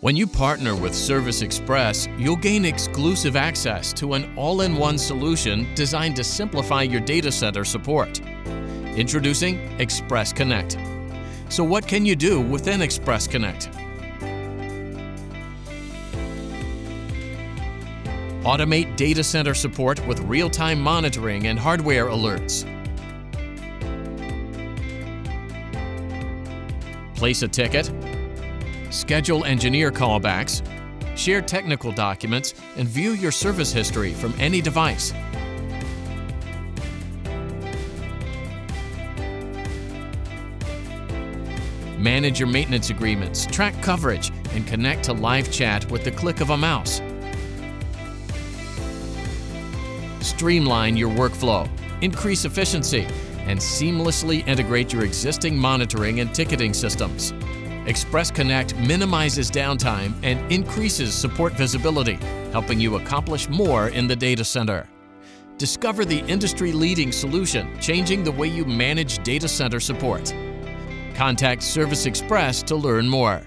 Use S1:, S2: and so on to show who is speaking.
S1: When you partner with Service Express, you'll gain exclusive access to an all-in-one solution designed to simplify your data center support. Introducing Express Connect. So what can you do within Express Connect? Automate data center support with real-time monitoring and hardware alerts. Place a ticket, schedule engineer callbacks, share technical documents, and view your service history from any device. Manage your maintenance agreements, track coverage, and connect to live chat with the click of a mouse. Streamline your workflow, increase efficiency, and seamlessly integrate your existing monitoring and ticketing systems. Express Connect minimizes downtime and increases support visibility, helping you accomplish more in the data center. Discover the industry-leading solution, changing the way you manage data center support. Contact Service Express to learn more.